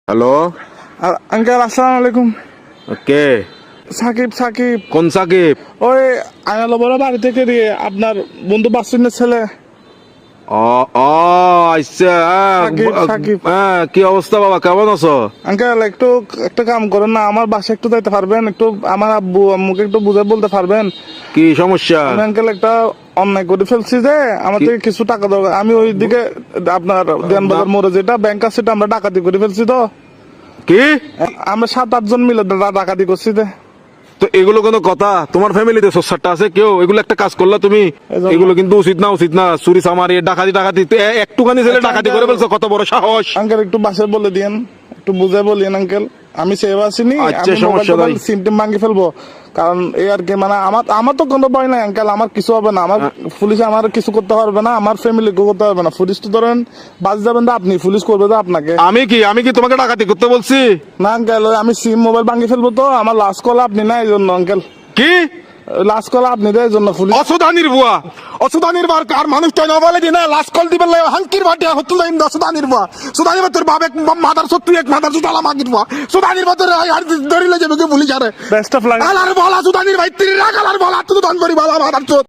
Hello. Uncle আসসালামু আলাইকুম। কে? সাকিব সাকিব কোন সাকিব? ওই আয়নাল বড় বাড়ি থেকে দিয়ে আপনার বন্ধু বাসুনের ছেলে ও ও আচ্ছা, সাকিব সাকিব। কি অবস্থা বাবা, কেমন আছো? আঙ্কেল একটু একটা কাম করেন না, আমার বাসায় একটু যাইতে পারবেন? একটু আমার আব্বু আম্মুকে একটু বুঝে বলতে পারবেন? কি সমস্যা? আমি আঙ্কেল একটা অন্যায় করে ফেলছি যে আমার থেকে কিছু টাকা দরকার। আমি ওই দিকে আপনার দেনবাজার মোড়ে যেটা ব্যাংক আছে সেটা আমরা ডাকাতি করে ফেলছি। তো কি? আমরা 7-8 জন মিলে ডাকাতি করছি। তো এগুলো কোনো কথা? তোমার ফ্যামিলিতে সোসারটা আছে কেউ? এগুলো একটা কাজ করলা তুমি, এগুলো কিন্তু উচিত না, উচিত না। চুরি চামারি ডাকাতি ডাকাতি একটুখানি ছেলে ডাকাতি করে ফেলছো, কত বড় সাহস! আঙ্কেল একটু বাসায় বলে দিয়েন, একটু বুঝে বলিয়েন আঙ্কেল। আমি সেভ আসিনি, আচ্ছা, সমস্যা নাই। সিম টিম ভাঙি ফেলবো। কারণ এই আর কি, মানে আমার তো কোনো ভয় নাই আঙ্কেল, আমার কিছু হবে না। আমার পুলিশ আমার কিছু করতে পারবে না, আমার ফ্যামিলি করতে পারবে না। পুলিশ তো ধরেন বাজ যাবেন তো আপনি, পুলিশ করবে তো আপনাকে। আমি কি তোমাকে ডাকাতি করতে বলছি? না আঙ্কেল, আমি সিম মোবাইল ভাঙি ফেলবো। তো আমার লাস্ট কল আপনি না, এই জন্য আঙ্কেল। কি লাস্ট কল আপনি তো, এই জন্য পুলিশ। অসুদানির বুয়া, অসুদানির বার আর মানুষটা না বলে দিনা লাস্ট কল দিবেন হাঙ্কির বাটিয়া হতো না। অসুদানির বুয়া, সুদানির বা তোর বাপ এক মাদার সত্য, এক মাদার সুদালা মাগির বুয়া, সুদানির বা তোর আর ধরিলে যাবে পুলিশ। আরে বেস্ট অফ লাক। আলার বলা সুদানির ভাই তিরি রাখ, আলার বলা তুই দান করি বলা মাদার চোদ।